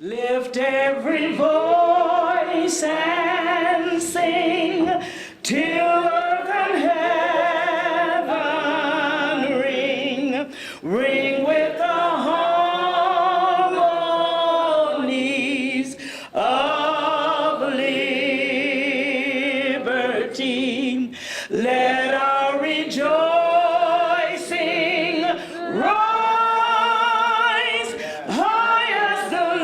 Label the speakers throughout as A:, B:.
A: Lift every voice and sing till earth and heaven ring, ring with the harmonies of liberty. Let our rejoicing rise high as the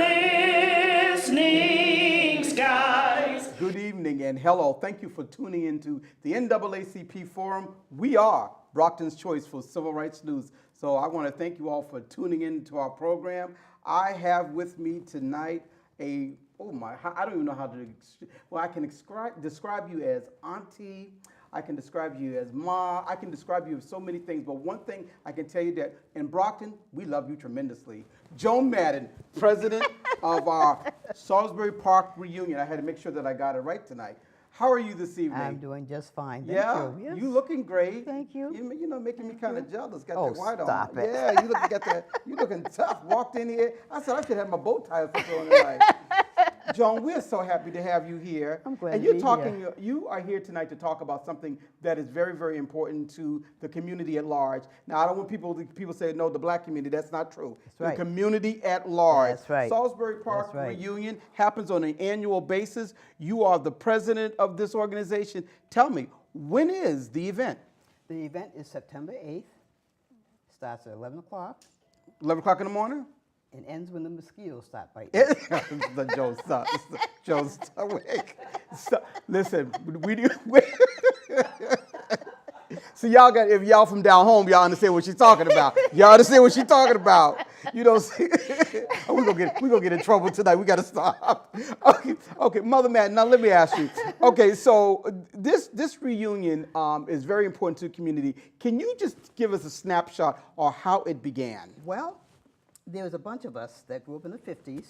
A: listening skies.
B: Good evening and hello. Thank you for tuning into the NAACP Forum. We are Brockton's choice for civil rights news. So I want to thank you all for tuning into our program. I have with me tonight I don't even know how to, I can describe you as auntie. I can describe you as ma. I can describe you as so many things. But one thing I can tell you that in Brockton, we love you tremendously. Joan Madden, president of our Salsbury Park reunion. I had to make sure that I got it right tonight. How are you this evening?
C: I'm doing just fine. Thank
B: Yeah,
C: you. Yes.
B: you looking great.
C: Thank you.
B: You know, making me kind of jealous. Got
C: Oh,
B: that white
C: stop
B: on.
C: it.
B: Yeah, you looking tough. Walked in here. I said I should have my bow tie on tonight. Joan, we're so happy to have you here.
C: I'm glad
B: and
C: to
B: you're
C: be
B: talking.
C: here.
B: You are here tonight to talk about something that is very, very important to the community at large. Now, I don't want people say no, the black community. That's not true.
C: That's right.
B: The community at large.
C: That's right.
B: Salisbury Park
C: That's right.
B: reunion happens on an annual basis. You are the president of this organization. Tell me, when is the event?
C: The event is September 8th. Starts at 11 o'clock
B: 11 o'clock in the morning?
C: and ends when the mosquitoes stop biting.
B: The Joe's awake. Listen, we do. So y'all got, if y'all from down home, y'all understand what she's talking about. Y'all understand what she's talking about. You know, we're gonna get in trouble tonight. We gotta stop. Okay, Mother Madden, now let me ask you. Okay, so this reunion is very important to the community. Can you just give us a snapshot of how it began?
C: Well, there was a bunch of us that grew up in the 50s.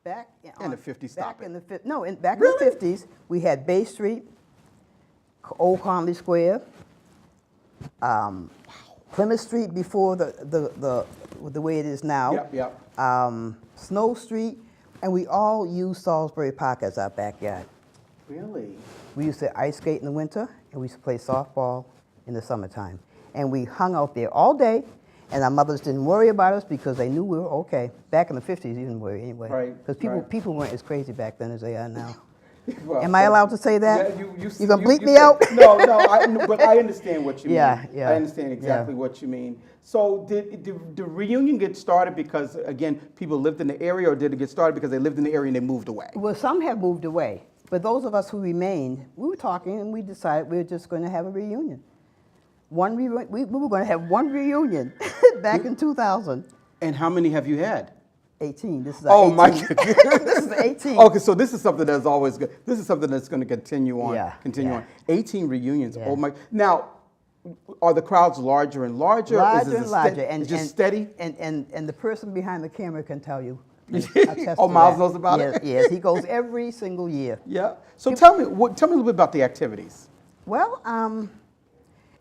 C: Back
B: In the 50s, stop
C: back
B: it.
C: in the back
B: Really?
C: in the 50s, we had Bay Street, Old Conley Square, Plymouth Street before the way it is now.
B: Yep.
C: Snow Street, and we all used Salisbury Park as our backyard.
B: Really?
C: We used to ice skate in the winter, and we used to play softball in the summertime. And we hung out there all day, and our mothers didn't worry about us because they knew we were okay. Back in the 50s, you didn't worry anyway.
B: Right,
C: Because people weren't as crazy back then as they are now.
B: Well,
C: Am I allowed to say that?
B: Yeah,
C: you gonna bleep me out?
B: No, but I understand what you mean.
C: Yeah.
B: I understand exactly what you mean. So did the reunion get started because, again, people lived in the area, or did it get started because they lived in the area and they moved away?
C: Well, some have moved away, but those of us who remained, we were talking and we decided we were just going to have a reunion. We were going to have one reunion back in 2000.
B: And how many have you had?
C: 18. This is
B: Oh,
C: 18.
B: my goodness.
C: This is 18.
B: Okay, so this is something that's always good. This is something that's going to continue on.
C: Yeah,
B: on. 18 reunions.
C: Yeah.
B: Oh, my. Now, are the crowds larger and larger?
C: Larger and larger.
B: It's just steady?
C: And the person behind the camera can tell you.
B: Oh, Miles knows about it?
C: Yes, he goes every single year.
B: Yeah. So tell me a little bit about the activities.
C: Well,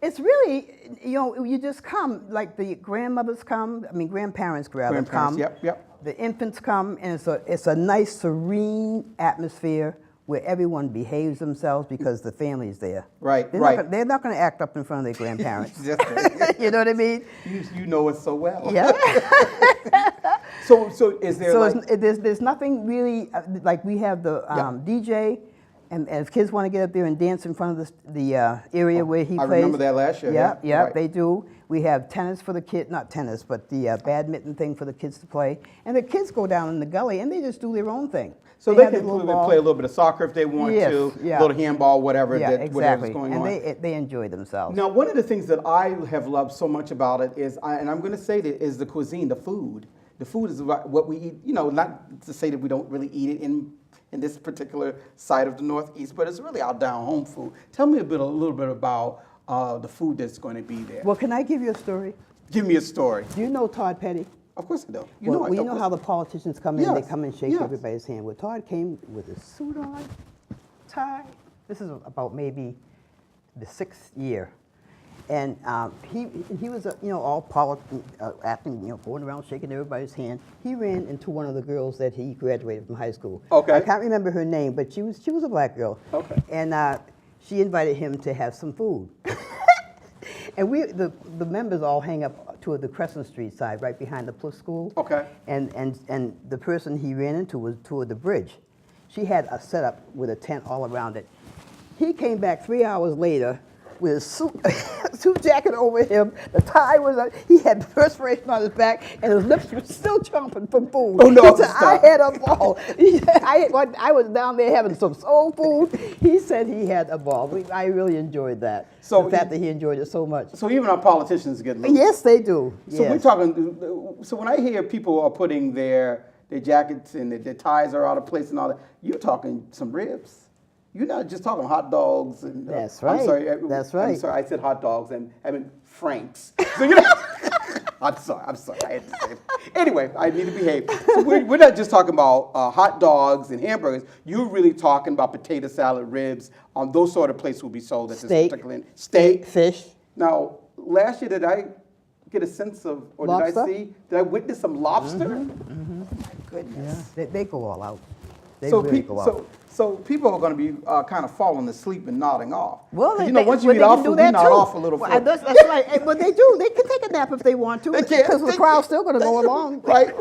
C: it's really, you just come, like the grandmothers come, grandparents rather come.
B: Yep.
C: The infants come, and it's a nice, serene atmosphere where everyone behaves themselves because the family's there.
B: Right.
C: They're not going to act up in front of their grandparents. You know what I mean?
B: You know it so well.
C: Yeah.
B: So is there
C: there's nothing really, like we have the DJ, and if kids want to get up there and dance in front of the area where he plays.
B: I remember that last year.
C: Yeah,
B: right.
C: they do. We have tennis for the kids, not tennis, but the badminton thing for the kids to play. And the kids go down in the gully and they just do their own thing.
B: So they
C: have
B: can
C: their little
B: play a little bit of soccer if they want to, a little handball, whatever, whatever's going on.
C: And they enjoy themselves.
B: Now, one of the things that I have loved so much about it is, and I'm going to say that, is the cuisine, the food. The food is what we eat, not to say that we don't really eat it in this particular side of the Northeast, but it's really our down home food. Tell me a little bit about the food that's going to be there.
C: Well, can I give you a story?
B: Give me a story.
C: Do you know Todd Petty?
B: Of course I do.
C: You know how the politicians come in, they come and shake
B: Yes.
C: everybody's hand. Well, Todd came with a suit on, tie. This is about maybe the 6th year. And he was, all acting, going around shaking everybody's hand. He ran into one of the girls that he graduated from high school.
B: Okay.
C: I can't remember her name, but she was a black girl.
B: Okay.
C: And she invited him to have some food. And the members all hang up toward the Crescent Street side, right behind the Plymouth School.
B: Okay.
C: And the person he ran into was toward the bridge. She had a setup with a tent all around it. He came back 3 hours later with a suit jacket over him. The tie was up. He had perspiration on his back, and his lips were still chomping from food.
B: Oh, no,
C: He said,
B: stop.
C: I had a ball. He said, I was down there having some soul food. He said he had a ball. I really enjoyed that.
B: So
C: the fact that he enjoyed it so much.
B: So even our politicians get loose.
C: Yes, they do.
B: So
C: yes.
B: we're talking. So when I hear people are putting their jackets and their ties are out of place and all that, you're talking some ribs. You're not just talking hot dogs and.
C: That's right.
B: I'm sorry.
C: That's right.
B: I'm sorry. I said hot dogs and I meant Franks. So I'm sorry. I had to say it. Anyway, I need to behave. So we're not just talking about hot dogs and hamburgers. You're really talking about potato salad, ribs. Those sort of places will be sold at this particular steak,
C: fish.
B: Now, last year, did I get a sense of, or
C: Lobster?
B: did I witness some lobster?
C: Mm-hmm.
B: Oh my goodness.
C: Yeah, they go all out. They
B: So,
C: really go out.
B: so people are going to be kind of falling asleep and nodding off.
C: Well,
B: once you eat off food, we nod off a little.
C: Well, that's right. But they do. They can take a nap if they want to,
B: They can.
C: because the crowd's still going to go along.
B: Right.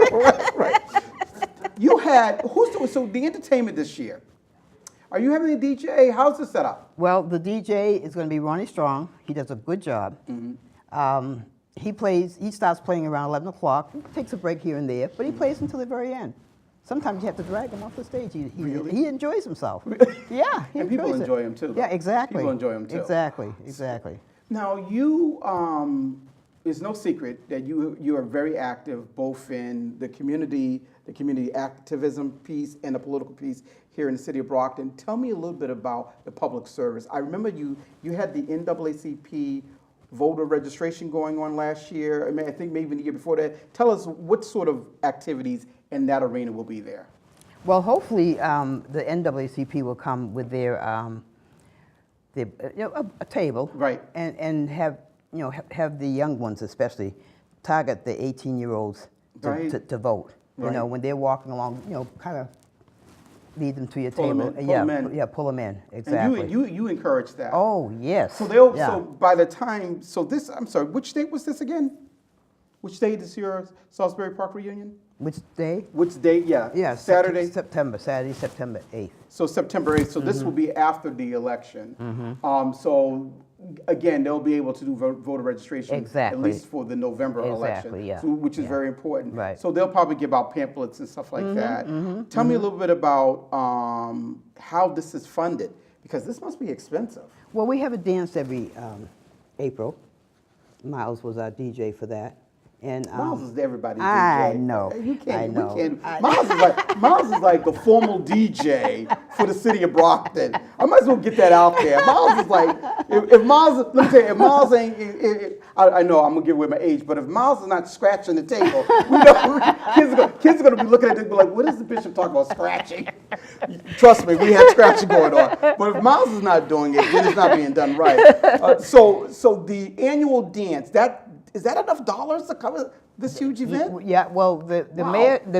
B: You had, so the entertainment this year, are you having a DJ? How's the setup?
C: Well, the DJ is going to be Ronnie Strong. He does a good job.
B: Mm-hmm.
C: He starts playing around 11 o'clock, takes a break here and there, but he plays until the very end. Sometimes you have to drag him off the stage.
B: Really?
C: He enjoys himself. Yeah, he
B: And people
C: enjoys it.
B: enjoy him too.
C: Yeah, exactly.
B: People enjoy him too.
C: Exactly.
B: Now you, it's no secret that you are very active both in the community activism piece and the political piece here in the city of Brockton. Tell me a little bit about the public service. I remember you had the NAACP voter registration going on last year. I think maybe the year before that. Tell us what sort of activities in that arena will be there.
C: Well, hopefully the NAACP will come with their a table,
B: Right.
C: and have the young ones especially target the 18-year-olds
B: Right.
C: to vote.
B: Right.
C: When they're walking along, kind of lead them to your
B: Pull 'em
C: table.
B: in, pull 'em in.
C: Yeah, pull them in. Exactly.
B: And you encourage that.
C: Oh yes.
B: So
C: yeah.
B: so by the time, I'm sorry, which date was this again? Which date is your Salsbury Park reunion?
C: Which day?
B: Which date? Yeah.
C: Yeah,
B: Saturday.
C: Saturday, September 8th.
B: So September 8th. So this will be after the election. So again, they'll be able to do voter registration
C: Exactly.
B: at least for the November election,
C: Exactly, yeah.
B: which is
C: Yeah.
B: very important.
C: Right.
B: So they'll probably give out pamphlets and stuff like that. Tell me a little bit about how this is funded, because this must be expensive.
C: Well, we have a dance every April. Miles was our DJ for that. And
B: Miles is everybody's DJ.
C: I know.
B: You can't.
C: I know.
B: We can't. Miles is like the formal DJ for the city of Brockton. I might as well get that out there. Miles is like, if Miles, let me tell you, if Miles ain't, I know I'm gonna give away my age, but if Miles is not scratching the table, kids are gonna be looking at it and be like, what is the bishop talking about scratching? Trust me, we had scratching going on. But if Miles is not doing it, then it's not being done right. So the annual dance, is that enough dollars to cover this huge event?
C: Yeah, well, the
B: Wow.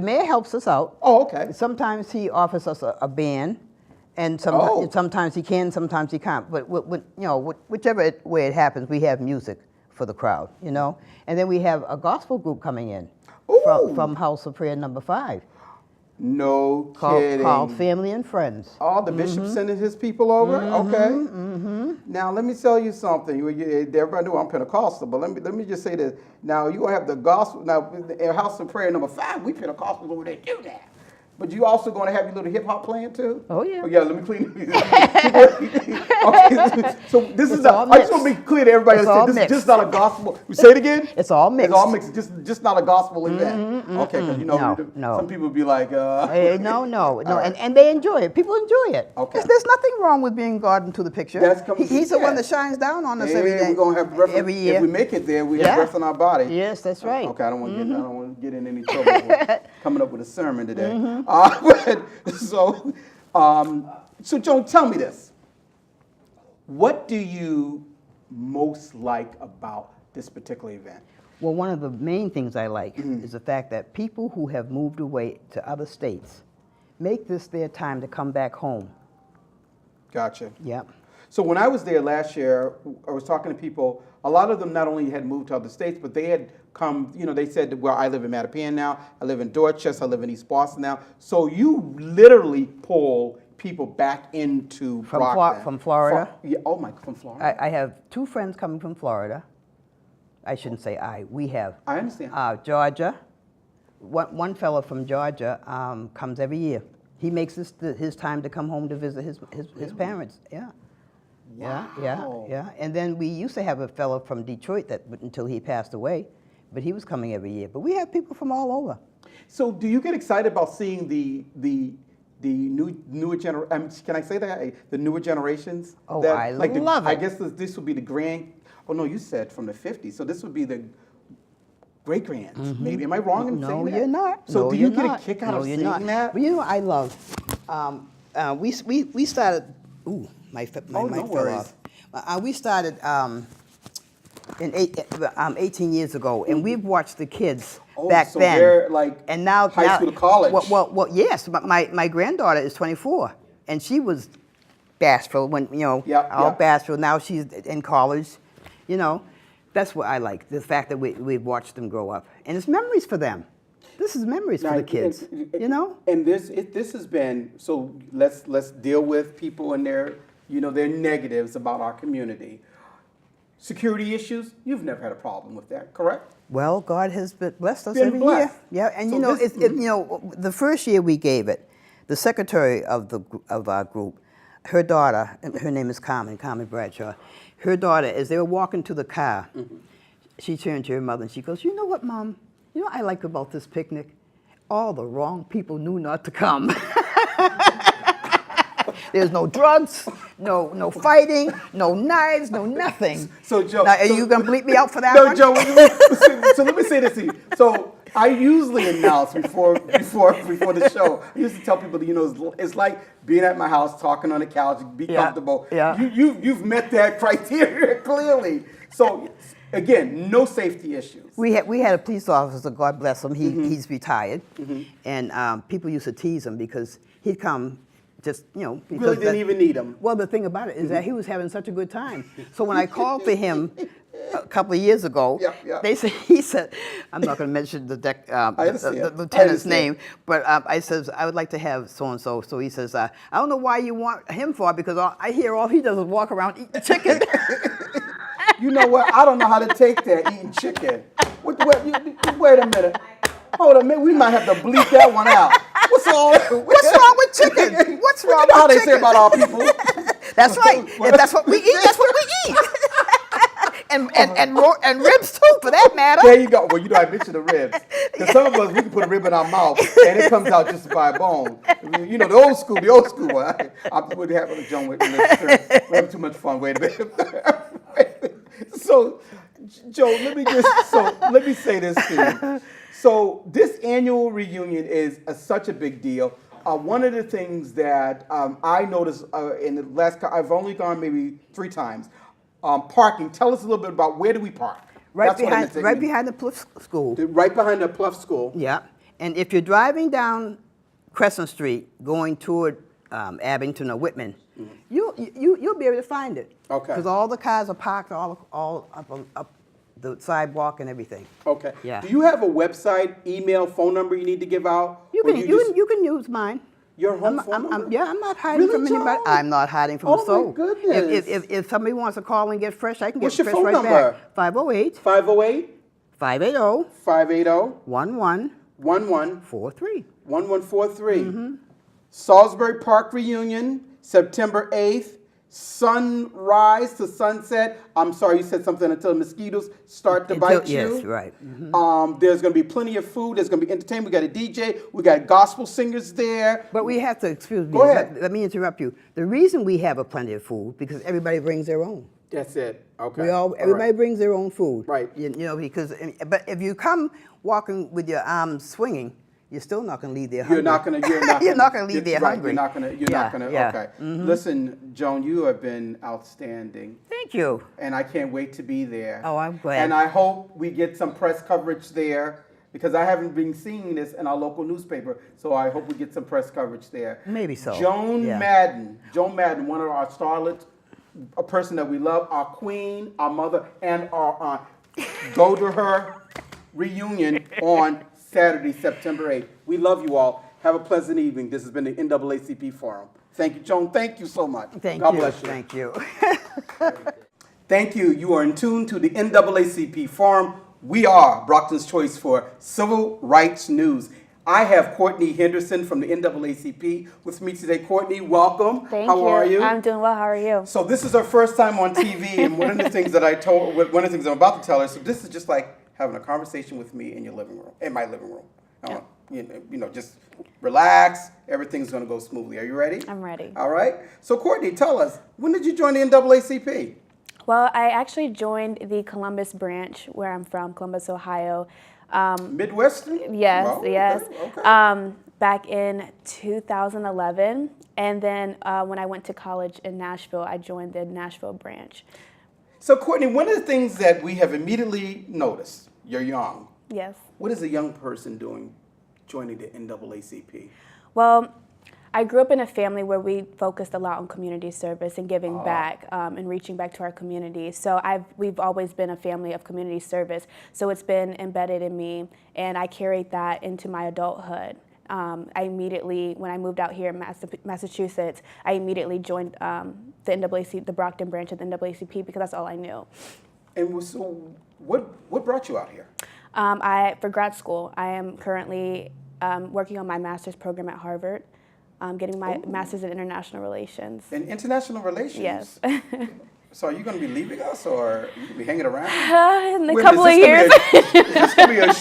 C: mayor helps us out.
B: Oh, okay.
C: Sometimes he offers us a band, and
B: Oh.
C: sometimes he can, sometimes he can't. But whichever way it happens, we have music for the crowd, And then we have a gospel group coming in
B: Ooh.
C: from House of Prayer number 5.
B: No kidding.
C: Called Family and Friends.
B: Oh, the bishop sending his people over? Okay. Now, let me tell you something. Everybody knew I'm Pentecostal, but let me just say this. Now, you're going to have the gospel. Now, in House of Prayer number 5, we Pentecostals over there do that. But you also going to have your little hip hop playing too?
C: Oh, yeah.
B: Oh, yeah, let me clean okay, so this is
C: all
B: I just want to be clear to everybody.
C: It's all
B: This is
C: mixed.
B: just not a gospel. Say it again?
C: It's all mixed.
B: It's all mixed. Just not a gospel event. Okay, because
C: No.
B: some people be like,
C: No.
B: right.
C: And they enjoy it. People enjoy it.
B: Okay.
C: There's nothing wrong with being God into the picture. He's the one that shines down on us every day.
B: We're gonna have breath
C: every year.
B: If we make it there, we have breath in our body.
C: Yes, that's right.
B: Okay, I don't want to get in any trouble with coming up with a sermon today. So Joan, tell me this: what do you most like about this particular event?
C: Well, one of the main things I like is the fact that people who have moved away to other states make this their time to come back home.
B: Gotcha.
C: Yep.
B: So when I was there last year, I was talking to people. A lot of them not only had moved to other states, but they had come, they said, well, I live in Mattapan now, I live in Dorchester, I live in East Boston now. So you literally pull people back into Brockton.
C: From Florida?
B: From Florida.
C: I have 2 friends coming from Florida. I shouldn't say we have.
B: I understand.
C: Georgia. One fellow from Georgia comes every year. He makes his time to come home to visit his parents. Yeah.
B: Wow.
C: Yeah. And then we used to have a fellow from Detroit until he passed away, but he was coming every year. But we have people from all over.
B: So do you get excited about seeing the newer generation? Can I say that the newer generations?
C: Oh,
B: that,
C: I
B: like
C: love it.
B: I guess this would be the grand. Oh no, you said from the 50s. So this would be the great grands. Maybe am I wrong in saying that?
C: No, you're not.
B: So
C: no,
B: do you
C: you're
B: get
C: not.
B: a kick out
C: no,
B: of
C: you're
B: seeing
C: not.
B: that?
C: But I love. We started. Ooh, my mic
B: no
C: fell
B: worries.
C: off. We started 18 years ago, and we've watched the kids back
B: so
C: then.
B: they're like
C: and now
B: high school to college.
C: Well, yes. But my granddaughter is 24, and she was bashful when bashful. Now she's in college. That's what I like, the fact that we've watched them grow up, and it's memories for them. This is memories for the kids.
B: And this has been so. Let's deal with people and their negatives about our community. Security issues. You've never had a problem with that, correct?
C: Well, God has blessed us
B: Been
C: every
B: blessed.
C: year. Yeah, and
B: So
C: the first year we gave it, the secretary of our group, her daughter, her name is Carmen Bradshaw. Her daughter, as they were walking to the car, she turned to her mother and she goes, "You know what, Mom? You know what I like about this picnic? All the wrong people knew not to come." There's no drugs, no fighting, no knives, no nothing.
B: So Joe,
C: now, are you gonna bleep me out for that
B: no,
C: one?
B: Joe. So let me say this to you. So I usually announce before the show. I used to tell people, it's like being at my house, talking on the couch, be comfortable.
C: Yeah.
B: You've met that criteria clearly. So again, no safety issues.
C: We had a police officer, God bless him. He's retired, and people used to tease him because he'd come. Just because
B: really didn't even need him.
C: Well, the thing about it is that he was having such a good time. So when I called for him a couple of years ago, he said, I'm not going to mention the lieutenant's name, but I says I would like to have so and so. So he says, I don't know why you want him for, because I hear all he does is walk around eating chicken.
B: You know what? I don't know how to take that eating chicken. Wait a minute. Hold on, man. We might have to bleep that one out. What's wrong
C: with chicken? What's wrong with chicken?
B: How they say about our people?
C: That's right. If that's what we eat, that's what we eat. and ribs too, for that matter.
B: There you go. Well, I mentioned the ribs. Because some of us, we can put a rib in our mouth and it comes out just by a bone. The old school one. I would have a Joan with we're having too much fun. Wait a minute. So, Joe, let me say this to you. So this annual reunion is such a big deal. One of the things that I noticed in the last, I've only gone maybe 3 times. Parking. Tell us a little bit about where do we park?
C: Right behind the Pluff School.
B: Right behind the Pluff School.
C: Yeah. And if you're driving down Crescent Street going toward Abington or Whitman, you'll be able to find it.
B: Okay.
C: Because all the cars are parked all up the sidewalk and everything.
B: Okay.
C: Yeah.
B: Do you have a website, email, phone number you need to give out?
C: You can use mine.
B: Your home phone number?
C: I'm not hiding from anybody.
B: Joan?
C: I'm not hiding from the soul.
B: Oh, my goodness.
C: If somebody wants to call and get fresh, I can
B: What's
C: get
B: your
C: fresh
B: phone
C: right
B: number?
C: back. 508
B: 508
C: 580
B: 580
C: 1143.
B: 1143. Salsbury Park Reunion, September 8th. Sunrise to sunset. I'm sorry, you said something until the mosquitoes start to bite you.
C: Yes, right.
B: There's going to be plenty of food. There's going to be entertainment. We got a DJ. We got gospel singers there.
C: But we have to, excuse me.
B: Go ahead.
C: Let me interrupt you. The reason we have a plenty of food because everybody brings their own.
B: That's it. Okay.
C: Everybody brings their own food.
B: Right.
C: But if you come walking with your arms swinging, you're still not going to leave there
B: You're
C: hungry.
B: not going to.
C: You're not going to leave there
B: right,
C: hungry.
B: You're not going to. You're not going to.
C: Yeah.
B: Okay. Listen, Joan, you have been outstanding,
C: Thank you.
B: and I can't wait to be there.
C: Oh, I'm glad.
B: And I hope we get some press coverage there, because I haven't been seeing this in our local newspaper. So I hope we get some press coverage there.
C: Maybe so.
B: Joan
C: Yeah.
B: Madden, one of our starlets, a person that we love, our queen, our mother, and our aunt. Go to her reunion on Saturday, September 8th. We love you all. Have a pleasant evening. This has been the NAACP Forum. Thank you, Joan. Thank you so much.
C: Thank
B: God
C: you.
B: bless you.
C: Thank you.
B: Thank you. You are in tune to the NAACP Forum. We are Brockton's Choice for Civil Rights News. I have Courtney Henderson from the NAACP with me today. Courtney, welcome.
D: Thank
B: How
D: you.
B: are you?
D: I'm doing well. How are you?
B: So this is her first time on TV, and one of the things that one of the things I'm about to tell her, so this is just like having a conversation with me in your living room, in my living room. Just relax. Everything's going to go smoothly. Are you ready?
D: I'm ready.
B: All right. So Courtney, tell us, when did you join the NAACP?
D: Well, I actually joined the Columbus branch, where I'm from, Columbus, Ohio.
B: Midwestern?
D: Yes,
B: Oh,
D: yes.
B: Okay.
D: Back in 2011, and then when I went to college in Nashville, I joined the Nashville branch.
B: So Courtney, one of the things that we have immediately noticed, you're young.
D: Yes.
B: What is a young person doing joining the NAACP?
D: Well, I grew up in a family where we focused a lot on community service and giving back and reaching back to our community. So we've always been a family of community service. So it's been embedded in me, and I carried that into my adulthood. I immediately, when I moved out here in Massachusetts, I immediately joined the NAACP, the Brockton branch of the NAACP, because that's all I knew.
B: And so what brought you out here?
D: For grad school, I am currently working on my master's program at Harvard. Getting my master's in international relations.
B: In international relations?
D: Yes.
B: So are you going to be leaving us, or are you going to be hanging around?
D: In a couple of years.
B: Is this going to be a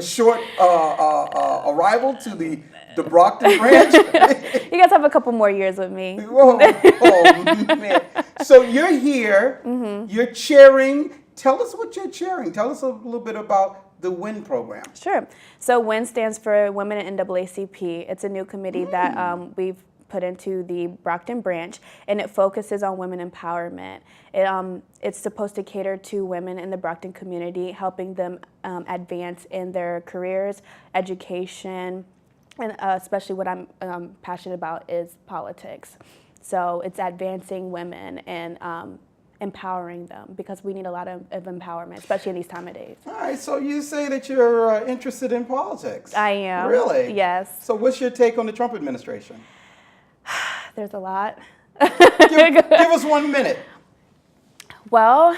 B: short arrival to the Brockton branch?
D: You guys have a couple more years with me.
B: Whoa, oh man. So you're here, you're chairing. Tell us what you're chairing. Tell us a little bit about the WIN program.
D: Sure. So WIN stands for Women in NAACP. It's a new committee that we've put into the Brockton branch, and it focuses on women empowerment. It's supposed to cater to women in the Brockton community, helping them advance in their careers, education, and especially what I'm passionate about is politics. So it's advancing women and empowering them, because we need a lot of empowerment, especially in these time of days.
B: All right, so you say that you're interested in politics.
D: I am.
B: Really?
D: Yes.
B: So what's your take on the Trump administration?
D: There's a lot.
B: Give us 1 minute.
D: Well,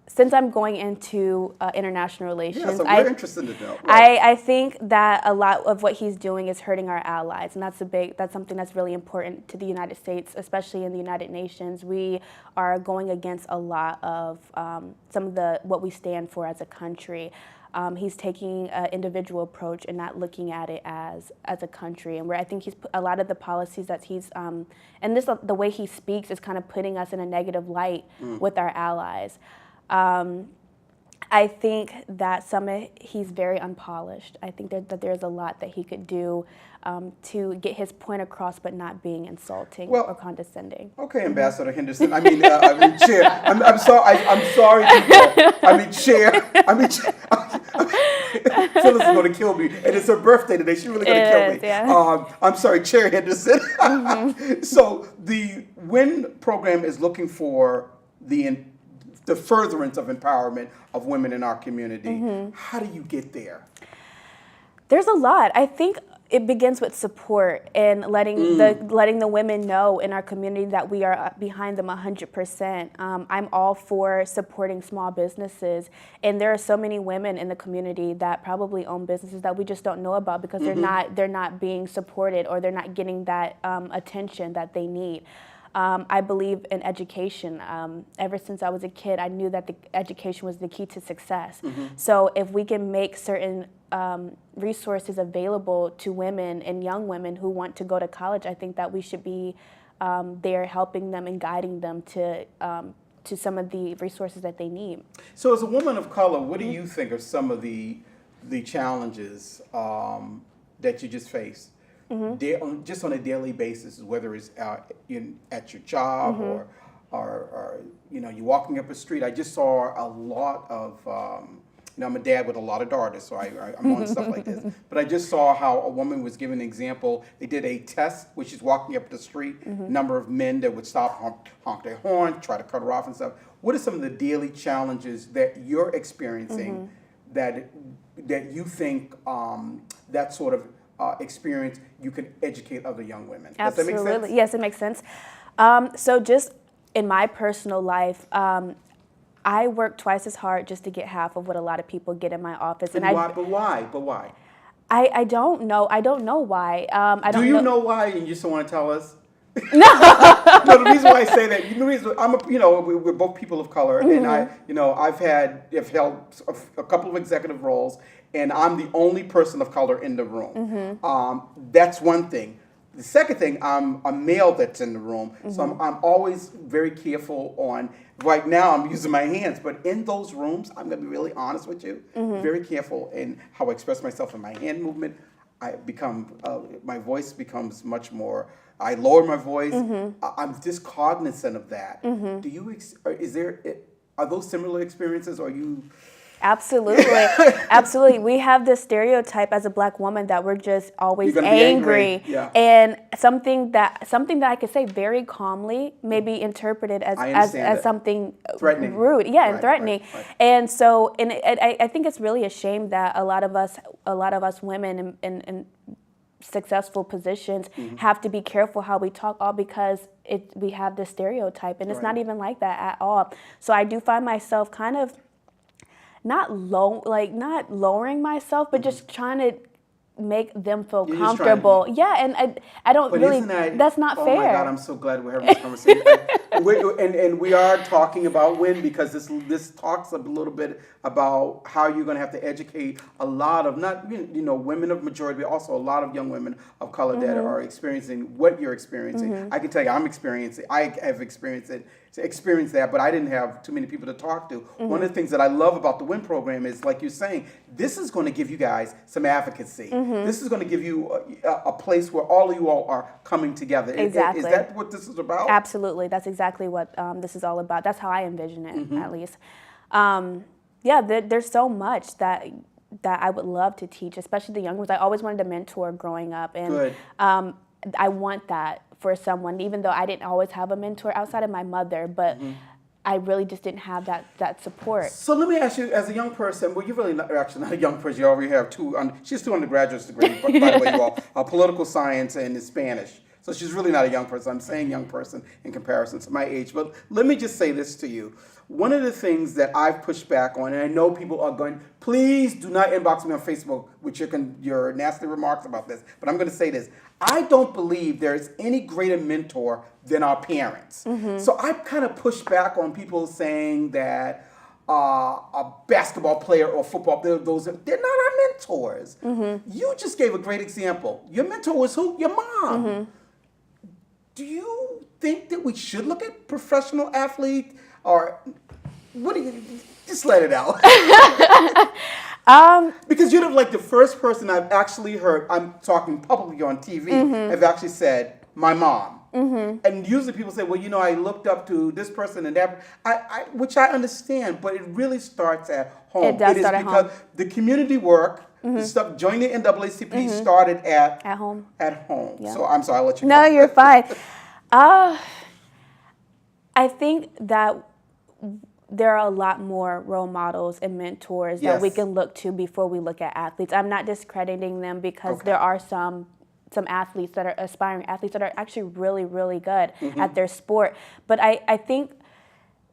D: since I'm going into international relations,
B: Yeah, so we're interested to know.
D: I think that a lot of what he's doing is hurting our allies, and that's something that's really important to the United States, especially in the United Nations. We are going against a lot of some of what we stand for as a country. He's taking an individual approach and not looking at it as a country, and where I think a lot of the policies that he's and the way he speaks is kind of putting us in a negative light with our allies. I think that he's very unpolished. I think that there's a lot that he could do to get his point across, but not being insulting or condescending.
B: Okay, Ambassador Henderson. Chair. I'm sorry. Chair. Phyllis is going to kill me, and it's her birthday today. She's really going to kill me.
D: Yeah.
B: I'm sorry, Chair Henderson. So the WIN program is looking for the furtherance of empowerment of women in our community. How do you get there?
D: There's a lot. I think it begins with support and letting the women know in our community that we are behind them 100%. I'm all for supporting small businesses, and there are so many women in the community that probably own businesses that we just don't know about because they're not being supported, or they're not getting that attention that they need. I believe in education. Ever since I was a kid, I knew that the education was the key to success. So if we can make certain resources available to women and young women who want to go to college, I think that we should be there helping them and guiding them to some of the resources that they need.
B: So as a woman of color, what do you think are some of the the challenges that you just face, just on a daily basis, whether it's at your job or you're walking up a street. I just saw a lot of, I'm a dad with a lot of daughters, so I'm on stuff like this. But I just saw how a woman was giving an example. They did a test where she's walking up the street, number of men that would stop, honk their horn, try to cut her off and stuff. What are some of the daily challenges that you're experiencing that you think that sort of experience you could educate other young women? Does that make sense?
D: Yes, it makes sense. So just in my personal life, I work twice as hard just to get half of what a lot of people get in my office.
B: But why?
D: I don't know. I don't know why.
B: Do you know why and you just don't want to tell us? No, the reason why I say that, the reason we're both people of color, and I've held a couple of executive roles, and I'm the only person of color in the room. That's one thing. The second thing, I'm a male that's in the room, so I'm always very careful on. Right now, I'm using my hands, but in those rooms, I'm going to be really honest with you, very careful in how I express myself in my hand movement. My voice becomes much more. I lower my voice. I'm just cognizant of that. Do you? Are those similar experiences? Or are you?
D: Absolutely, absolutely. We have this stereotype as a Black woman that we're just always angry.
B: Yeah.
D: And something that I could say very calmly may be interpreted as something
B: threatening,
D: rude, and threatening.
B: Right.
D: And so, I think it's really a shame that a lot of us women in successful positions have to be careful how we talk, all because we have this stereotype, and it's not even like that at all. So I do find myself kind of not lowering myself, but just trying to make them feel comfortable. Yeah, and I don't really. That's not fair. Oh my
B: God, I'm so glad we're having this conversation. and we are talking about when, because this talks a little bit about how you're going to have to educate a lot of women of majority, but also a lot of young women of color that are experiencing what you're experiencing. I can tell you, I have experienced that, but I didn't have too many people to talk to. One of the things that I love about the WIN program is, like you're saying, this is going to give you guys some advocacy. This is going to give you a place where all of you all are coming together.
D: Exactly.
B: Is that what this is about?
D: Absolutely. That's exactly what this is all about. That's how I envision it, at least. There's so much that I would love to teach, especially the young ones. I always wanted to mentor growing up, and I want that for someone, even though I didn't always have a mentor outside of my mother, but I really just didn't have that support.
B: So let me ask you, as a young person, well, you're really actually not a young person. You already have she has 2 undergraduate degrees, by the way, you all, political science and Spanish. So she's really not a young person. I'm saying young person in comparison to my age. But let me just say this to you. One of the things that I've pushed back on, and I know people are going, please do not inbox me on Facebook with your nasty remarks about this, but I'm going to say this. I don't believe there's any greater mentor than our parents. So I've kind of pushed back on people saying that a basketball player or football, they're not our mentors. You just gave a great example. Your mentor was who? Your mom. Do you think that we should look at professional athletes, or what do you, just let it out? Because you're like the first person I've actually heard, I'm talking publicly on TV, have actually said, my mom. And usually people say, well, I looked up to this person and that, which I understand, but it really starts at home.
D: It does start at home.
B: Because the community work, the stuff, joining the NAACP started at
D: home.
B: At home.
D: Yeah.
B: So I'm sorry, I'll let you
D: No,
B: go.
D: you're fine. I think that there are a lot more role models and mentors that we can look to before we look at athletes. I'm not discrediting them, because there are some athletes that are aspiring athletes that are actually really, really good at their sport. But I think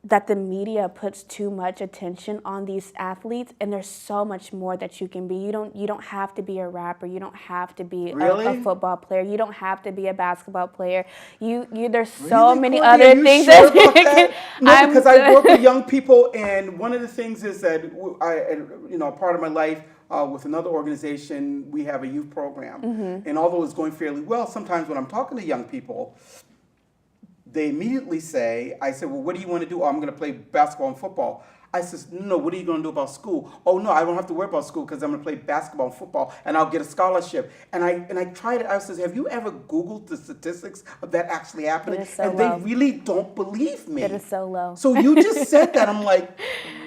D: that the media puts too much attention on these athletes, and there's so much more that you can be. You don't have to be a rapper. You don't have to be a football player. You don't have to be a basketball player. There's so many other things.
B: Sure about that? No, because I work with young people, and one of the things is that part of my life with another organization, we have a youth program, and although it's going fairly well, sometimes when I'm talking to young people, they immediately say, I said, well, what do you want to do? Oh, I'm going to play basketball and football. I says, no, what are you going to do about school? Oh, no, I don't have to worry about school because I'm going to play basketball and football and I'll get a scholarship. And I tried it. I says, have you ever Googled the statistics of that actually happening?
D: It is so
B: and
D: low.
B: they really don't believe me.
D: It is so low.
B: So you just said that. I'm like,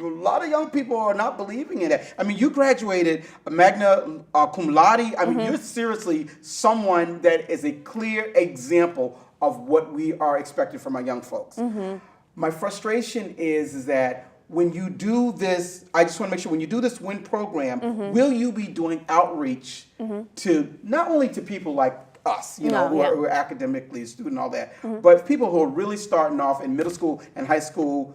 B: a lot of young people are not believing in it. I mean, you graduated magna cum laude. I mean, you're seriously someone that is a clear example of what we are expecting from our young folks. My frustration is that when you do this, I just want to make sure when you do this WIN program, will you be doing outreach to not only to people like us, you know, who are academically astute and all that, but people who are really starting off in middle school and high school,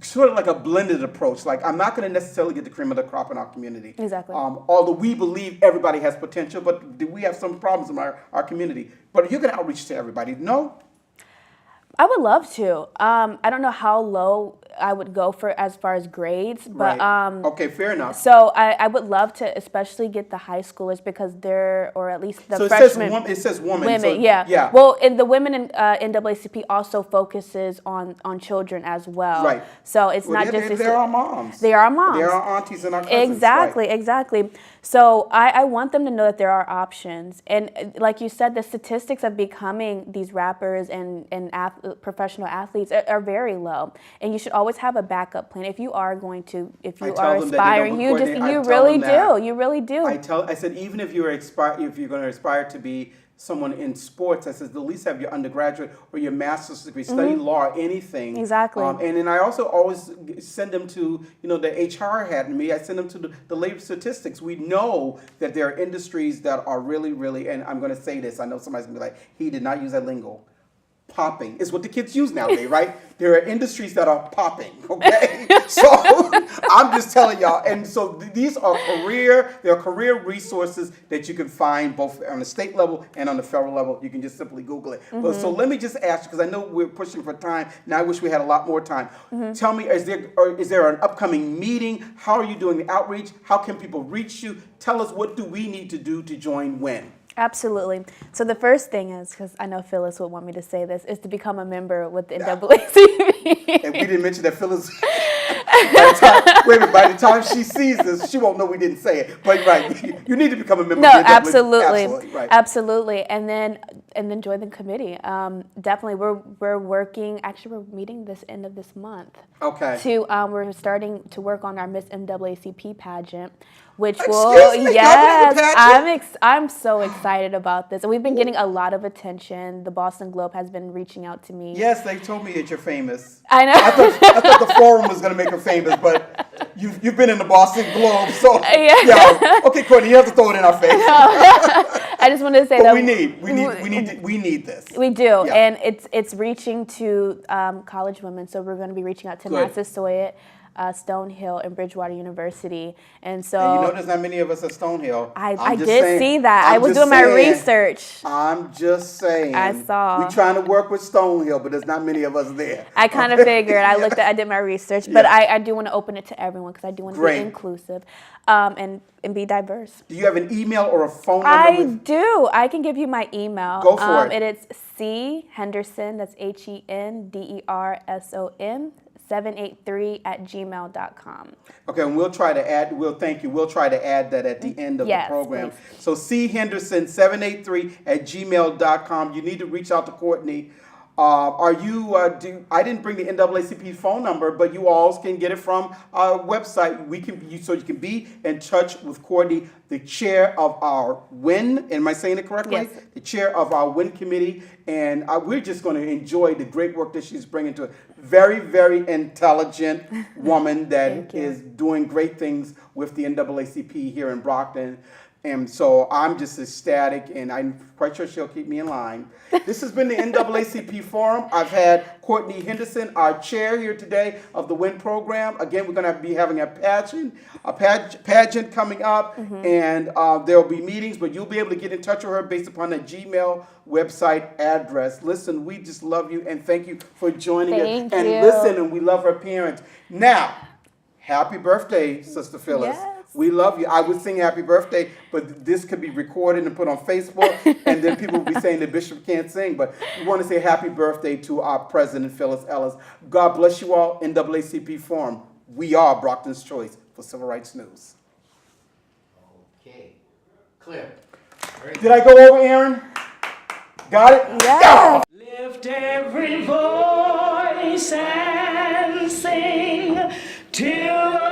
B: sort of like a blended approach. Like, I'm not going to necessarily get the cream of the crop in our community.
D: Exactly.
B: Although we believe everybody has potential, but we have some problems in our community. But you're going to outreach to everybody. No?
D: I would love to. I don't know how low I would go for as far as grades, but
B: okay, fair enough.
D: So I would love to especially get the high schoolers because they're, or at least the
B: so
D: freshmen.
B: It says woman.
D: Women,
B: So,
D: yeah. Well, and the women in NAACP also focuses on children as well.
B: Right.
D: So it's not just.
B: They're our moms.
D: They are our moms.
B: They're our aunties and our cousins.
D: Exactly,
B: right.
D: Exactly. So I want them to know that there are options. And like you said, the statistics of becoming these rappers and professional athletes are very low. And you should always have a backup plan. If you are going to, if you are aspiring, you really do.
B: I said, even if you're going to aspire to be someone in sports, I said, at least have your undergraduate or your master's degree, study law, anything.
D: Exactly.
B: And then I also always send them to, you know, the HR hat in me. I send them to the labor statistics. We know that there are industries that are really, really, and I'm going to say this, I know somebody's going to be like, he did not use that lingo. Popping is what the kids use nowadays, right? There are industries that are popping, okay? So I'm just telling y'all. And so these are career resources that you can find both on the state level and on the federal level. You can just simply Google it. But, so let me just ask you, because I know we're pushing for time, and I wish we had a lot more time. Tell me, is there an upcoming meeting? How are you doing the outreach? How can people reach you? Tell us, what do we need to do to join WIN?
D: Absolutely. So the first thing is, because I know Phyllis would want me to say this, is to become a member with the NAACP.
B: And we didn't mention that Phyllis. By the time she sees this, she won't know we didn't say it. But right, you need to become a member.
D: No,
B: of the
D: absolutely,
B: right.
D: Absolutely, and then join the committee. Definitely, we're working. Actually, we're meeting this end of this month.
B: Okay.
D: We're starting to work on our Miss NAACP pageant, which I'm so excited about this, and we've been getting a lot of attention. The Boston Globe has been reaching out to me.
B: Yes, they told me that you're famous.
D: I know.
B: I thought the forum was going to make her famous, but you've been in the Boston Globe, so yeah. Okay, Courtney, you have to throw it in our face.
D: I just wanted to say that
B: we need this.
D: We do, and it's reaching to college women. So we're going to be reaching out to Massasoit, Stonehill, and Bridgewater University, and so
B: and you know there's not many of us at Stonehill.
D: I did see that. I was doing my research.
B: I'm just saying.
D: I saw.
B: We're trying to work with Stonehill, but there's not many of us there.
D: I kind of figured. I did my research, but I do want to open it to everyone because I do want to be inclusive, and be diverse.
B: Do you have an email or a phone number?
D: I do. I can give you my email.
B: Go for it.
D: It is C Henderson. That's HENDERSON 783@gmail.com.
B: Okay, and we'll try to add. We'll try to add that at the end of the program.
D: Please.
B: So C Henderson 783@gmail.com. You need to reach out to Courtney. I didn't bring the NAACP phone number, but you all can get it from our website. So you can be in touch with Courtney, the chair of our WIN. Am I saying it correctly?
D: Yes.
B: The chair of our WIN committee, and we're just going to enjoy the great work that she's bringing to it. Very, very intelligent woman that is doing great things with the NAACP here in Brockton. And so I'm just ecstatic, and I'm quite sure she'll keep me in line. This has been the NAACP Forum. I've had Courtney Henderson, our chair here today of the WIN program. Again, we're going to be having a pageant coming up, and there will be meetings, but you'll be able to get in touch with her based upon the Gmail website address. Listen, we just love you, and thank you for joining us.
D: Thank
B: and
D: you.
B: listen, and we love her parents. Now, happy birthday, Sister Phyllis.
D: Yes.
B: We love you. I would sing happy birthday, but this could be recorded and put on Facebook, and then people will be saying the bishop can't sing. But we want to say happy birthday to our president, Phyllis Ellis. God bless you all. NAACP Forum. We are Brockton's Choice for Civil Rights News.
E: Okay. Clear.
B: Did I go over, Aaron? Got it?
D: Yeah.
A: Lift every voice and sing till